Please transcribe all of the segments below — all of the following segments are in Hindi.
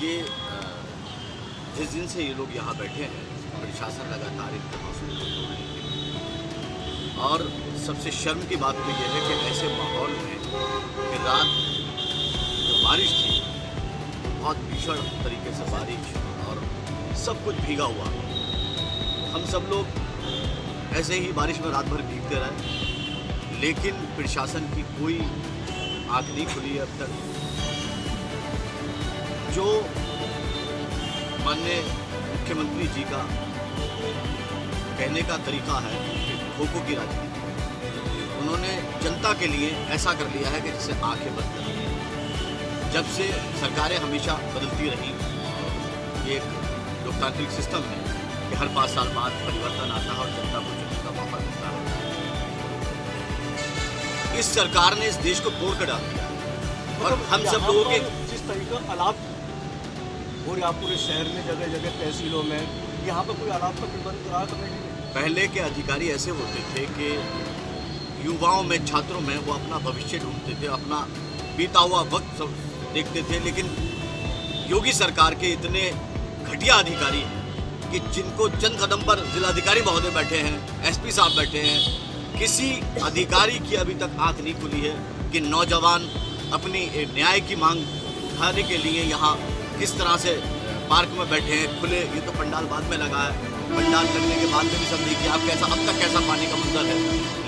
ये जिस दिन से ये लोग यहाँ बैठे हैं, प्रशासन लगातार इनके हौसले को तोड़ रही है। और सबसे शर्म की बात तो ये है कि ऐसे माहौल में कि रात जो बारिश थी, बहुत भीषण तरीके से बारिश और सब कुछ भीगा हुआ, हम सब लोग ऐसे ही बारिश में रात भर भीगते रहे, लेकिन प्रशासन की कोई आँख नहीं खुली अब तक। जो माननीय मुख्यमंत्री जी का कहने का तरीका है कि खोखो की राजनीति, उन्होंने जनता के लिए ऐसा कर लिया है कि जिससे आंखें बंद कर दी। जब से सरकारें हमेशा बदलती रही, ये एक लोकतांत्रिक सिस्टम है कि हर 5 साल बाद परिवर्तन आता है और जनता को चुनने का मौका मिलता है। इस सरकार ने इस देश को तोड़ कर डाल दिया और हम सब लोगों के जिस तरीके अलाप और यहाँ पूरे शहर में जगह जगह तहसीलों में यहाँ पर कोई अलाप का प्रबंध करा कमेटी ने। पहले के अधिकारी ऐसे होते थे कि युवाओं में, छात्रों में वो अपना भविष्य ढूंढते थे, अपना बीता हुआ वक्त सब देखते थे। लेकिन योगी सरकार के इतने घटिया अधिकारी कि जिनको चंद कदम पर जिलाधिकारी महोदय बैठे हैं, एसपी साहब बैठे हैं, किसी अधिकारी की अभी तक आंख नहीं खुली है कि नौजवान अपनी न्याय की मांग उठाने के लिए यहाँ किस तरह से पार्क में बैठे हैं खुले। ये तो पंडाल बाद में लगा है, पंडाल लगने के बाद में भी सब देखिए आप कैसा अब तक कैसा पानी का मंजर है,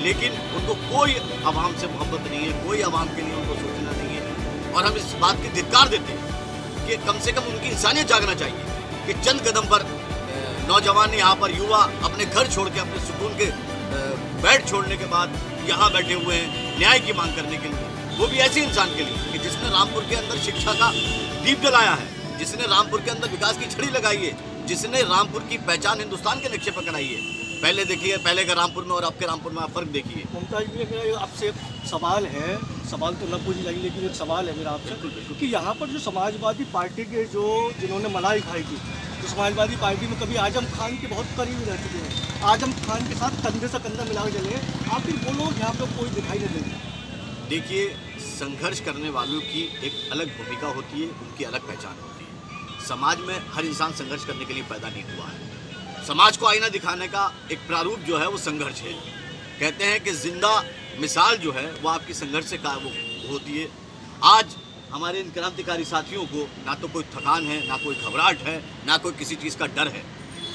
लेकिन उनको कोई आवाम से मोहब्बत नहीं है, कोई आवाम के लिए उनको सोचना नहीं है। और हम इस बात की धिक्कार देते हैं कि कम से कम उनकी इंसानियत जागना चाहिए कि चंद कदम पर नौजवान यहाँ पर युवा अपने घर छोड़ के, अपने सुकून के बेड छोड़ने के बाद यहाँ बैठे हुए हैं न्याय की मांग करने के लिए। वो भी ऐसे इंसान के लिए कि जिसने रामपुर के अंदर शिक्षा का दीप जलाया है, जिसने रामपुर के अंदर विकास की छड़ी लगाई है, जिसने रामपुर की पहचान हिंदुस्तान के नक्शे पर कराई है। पहले देखिए, पहले का रामपुर में और अब के रामपुर में आप फर्क देखिए। मुमताज जी, मेरा आपसे एक सवाल है, सवाल तो न पूछी जाएगी लेकिन एक सवाल है मेरा आपसे कि यहाँ पर जो समाजवादी पार्टी के जो जिन्होंने मलाई खाई थी, तो समाजवादी पार्टी में कभी आजम खान के बहुत करीब रह चुके हैं, आजम खान के साथ कंधे से कंधा मिला के चले, आखिर वो लोग यहाँ पर कोई दिखाई नहीं देते। देखिए, संघर्ष करने वालों की एक अलग भूमिका होती है, उनकी अलग पहचान होती है। समाज में हर इंसान संघर्ष करने के लिए पैदा नहीं हुआ है। समाज को आईना दिखाने का एक प्रारूप जो है वो संघर्ष है। कहते हैं कि जिंदा मिसाल जो है वो आपकी संघर्ष से वो होती है। आज हमारे इन क्रांतिकारी साथियों को ना तो कोई थकान है, ना कोई घबराहट है, ना कोई किसी चीज़ का डर है।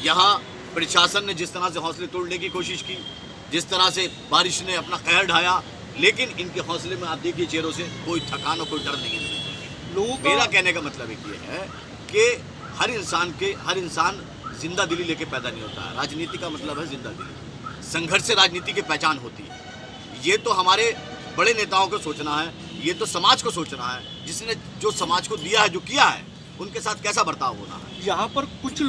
यहाँ प्रशासन ने जिस तरह से हौसले तोड़ने की कोशिश की, जिस तरह से बारिश ने अपना कहर ढाया, लेकिन इनके हौसले में आप देखिए चेहरों से कोई थकान और कोई डर नहीं है लोगों। मेरा कहने का मतलब एक ये है कि हर इंसान जिंदा दिली लेके पैदा नहीं होता है। राजनीति का मतलब है जिंदा दिली, संघर्ष से राजनीति की पहचान होती है। ये तो हमारे बड़े नेताओं को सोचना है, ये तो समाज को सोचना है, जिसने जो समाज को दिया है, जो किया है, उनके साथ कैसा बर्ताव होना है। यहाँ पर कुछ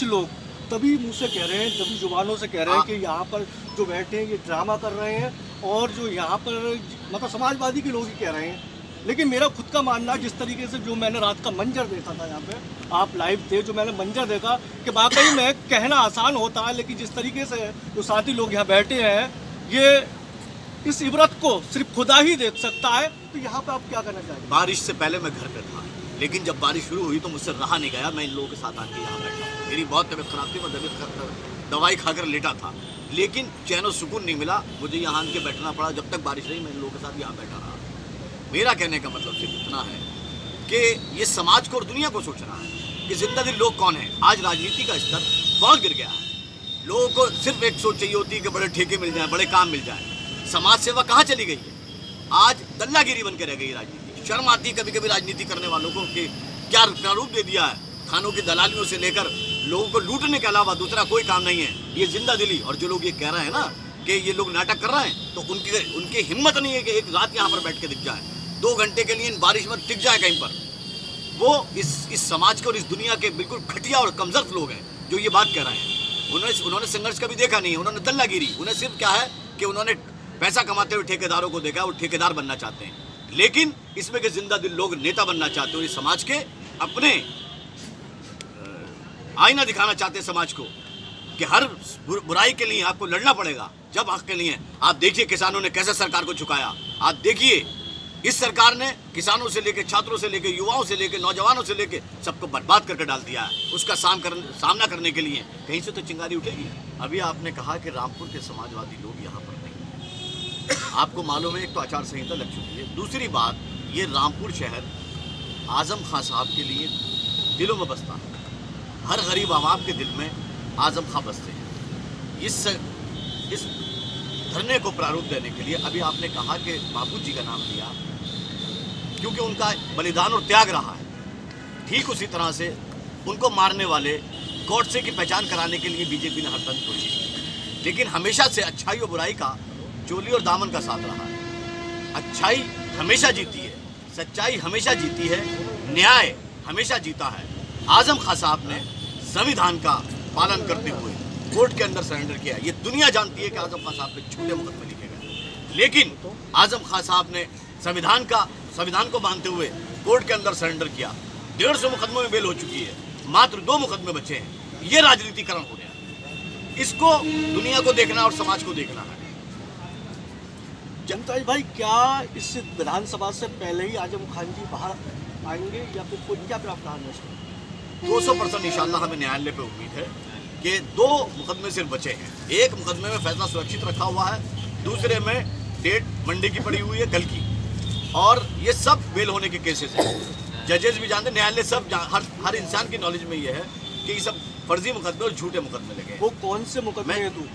लोग तभी मुँह से कह रहे हैं, तभी जुबानों से कह रहे हैं कि यहाँ पर जो बैठे हैं ये ड्रामा कर रहे हैं, और जो यहाँ पर मतलब समाजवादी के लोग ही कह रहे हैं। लेकिन मेरा खुद का मानना, जिस तरीके से जो मैंने रात का मंजर देखा था, यहाँ पे आप लाइव थे, जो मैंने मंजर देखा कि वाकई में कहना आसान होता है, लेकिन जिस तरीके से जो साथी लोग यहाँ बैठे हैं, ये इस इबरत को सिर्फ खुदा ही देख सकता है। तो यहाँ पे आप क्या करना चाहेंगे? बारिश से पहले मैं घर पे था, लेकिन जब बारिश शुरू हुई तो मुझसे रहा नहीं गया, मैं इन लोगों के साथ आके यहाँ बैठा। मेरी बहुत तबीयत खराब थी, मैं दवाई खाकर लेटा था, लेकिन चैन सुकून नहीं मिला, मुझे यहाँ आके बैठना पड़ा। जब तक बारिश रही मैं इन लोगों के साथ यहाँ बैठा रहा। मेरा कहने का मतलब सिर्फ इतना है कि ये समाज को और दुनिया को सोचना है कि जिंदा दिल लोग कौन है। आज राजनीति का स्तर बहुत गिर गया है। लोगों को सिर्फ एक सोच चाहिए होती है कि बड़े ठेके मिल जाए, बड़े काम मिल जाए। समाज सेवा कहाँ चली गई है? आज दल्लागिरी बन के रह गई राजनीति। शर्म आती है कभी कभी राजनीति करने वालों को कि क्या प्रारूप दे दिया है। खानों की दलालियों से लेकर लोगों को लूटने के अलावा दूसरा कोई काम नहीं है। ये जिंदा दिली, और जो लोग ये कह रहे हैं ना कि ये लोग नाटक कर रहे हैं, तो उनकी हिम्मत नहीं है कि एक रात यहाँ पर बैठ के दिख जाए, 2 घंटे के लिए इन बारिश में टिक जाए कहीं पर। वो इस समाज के और इस दुनिया के बिल्कुल घटिया और कमजोर लोग हैं जो ये बात कह रहे हैं। उन्होंने संघर्ष कभी देखा नहीं है, उन्होंने दल्लागिरी, उन्हें सिर्फ क्या है कि उन्होंने पैसा कमाते हुए ठेकेदारों को देखा, वो ठेकेदार बनना चाहते हैं। लेकिन इसमें के जिंदा दिल लोग नेता बनना चाहते हो, इस समाज के अपने आईना दिखाना चाहते हैं समाज को कि हर बुराई के लिए आपको लड़ना पड़ेगा, जब हक के लिए। आप देखिए किसानों ने कैसे सरकार को झुकाया, आप देखिए इस सरकार ने किसानों से लेकर, छात्रों से लेकर, युवाओं से लेकर, नौजवानों से लेकर सबको बर्बाद करके डाल दिया है। उसका सामना करने के लिए कहीं से तो चिंगारी उठेगी। अभी आपने कहा कि रामपुर के समाजवादी लोग यहाँ पर नहीं। आपको मालूम है, एक तो आचार संहिता लग चुकी है, दूसरी बात ये रामपुर शहर आजम खां साहब के लिए दिलों में बसता है। हर गरीब आवाम के दिल में आजम खां बसते हैं। इस धरने को प्रारूप देने के लिए अभी आपने कहा कि बापू जी का नाम लिया, क्योंकि उनका बलिदान और त्याग रहा है। ठीक उसी तरह से उनको मारने वाले गॉडसे की पहचान कराने के लिए बीजेपी ने हर तंज कोशिश की, लेकिन हमेशा से अच्छाई और बुराई का चोली और दामन का साथ रहा है। अच्छाई हमेशा जीती है, सच्चाई हमेशा जीती है, न्याय हमेशा जीता है। आजम खां साहब ने संविधान का पालन करते हुए कोर्ट के अंदर सरेंडर किया। ये दुनिया जानती है कि आजम खां साहब पे छोटे मुकदमे लिखे गए, लेकिन आजम खां साहब ने संविधान को मानते हुए कोर्ट के अंदर सरेंडर किया। 150 मुकदमों में बेल हो चुकी है, मात्र 2 मुकदमे बचे हैं। ये राजनीतिकरण हो रहा है, इसको दुनिया को देखना और समाज को देखना है। जनता भाई, क्या इस विधानसभा से पहले ही आजम खान जी बाहर आएंगे या फिर कोई क्या प्रावधान है? 200% इंशाल्लाह हमें न्यायालय पे उम्मीद है कि 2 मुकदमे सिर्फ बचे हैं। एक मुकदमे में फैसला सुरक्षित रखा हुआ है, दूसरे में डेट मंडे की पड़ी हुई है, कल की, और ये सब बेल होने के केसेस हैं। जजेस भी जानते, न्यायालय सब हर इंसान की नॉलेज में ये है कि ये सब फर्जी मुकदमे और झूठे मुकदमे लगे हैं। वो कौन से मुकदमे हैं? तू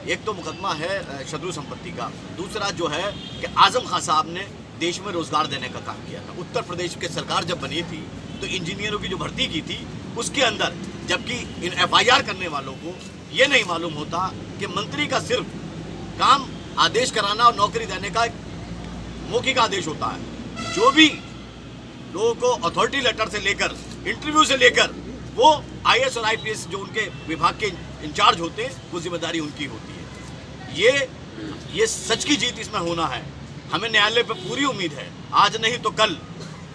एक तो मुकदमा है शत्रु संपत्ति का, दूसरा जो है कि आजम खां साहब ने देश में रोजगार देने का काम किया था। उत्तर प्रदेश की सरकार जब बनी थी तो इंजीनियरों की जो भर्ती की थी उसके अंदर, जबकि इन FIR करने वालों को ये नहीं मालूम होता कि मंत्री का सिर्फ काम आदेश कराना और नौकरी देने का एक मौखिक आदेश होता है। जो भी लोगों को अथॉरिटी लेटर से लेकर, इंटरव्यू से लेकर, वो IAS और IPS जो उनके विभाग के इंचार्ज होते हैं, वो जिम्मेदारी उनकी होती है। ये सच की जीत इसमें होना है। हमें न्यायालय पर पूरी उम्मीद है, आज नहीं तो कल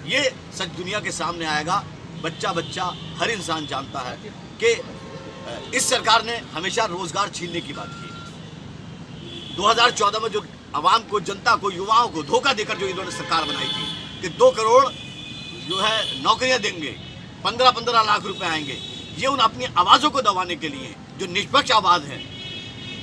ये सच दुनिया के सामने आएगा। बच्चा बच्चा हर इंसान जानता है कि इस सरकार ने हमेशा रोजगार छीनने की बात की। 2014 में जो आवाम को, जनता को, युवाओं को धोखा देकर जो इन्होंने सरकार बनाई थी कि 2 करोड़ जो है नौकरियां देंगे, 15-15 लाख रुपए आएंगे, ये उन अपनी आवाज़ों को दबाने के लिए, जो निष्पक्ष आवाज़ है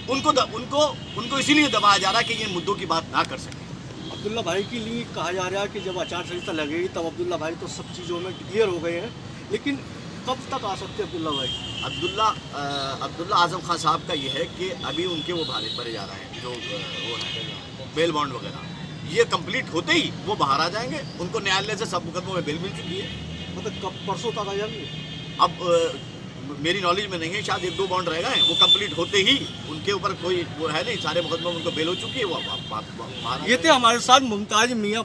उनको इसीलिए दबाया जा रहा है कि ये मुद्दों की बात ना कर सके। अब्दुल्ला भाई के लिए कहा जा रहा है कि जब आचार संहिता लगेगी तब अब्दुल्ला भाई तो सब चीज़ों में क्लियर हो गए हैं, लेकिन कब तक आ सकते हैं अब्दुल्ला भाई? अब्दुल्ला आजम खां साहब का ये है कि अभी उनके वो भारे पड़े जा रहे हैं, जो वो है बेल बॉन्ड वगैरह, ये कंप्लीट होते ही वो बाहर आ जाएंगे। उनको न्यायालय से सब मुकदमों में बेल मिल चुकी है। मतलब कब, परसों तक आ जाएंगे? अब मेरी नॉलेज में नहीं है, शायद 1-2 बॉन्ड रह गए, वो कंप्लीट होते ही उनके ऊपर कोई वो है नहीं, सारे मुकदमों में उनको बेल हो चुकी है, वो बाहर। ये थे हमारे साथ मुमताज मियाँ।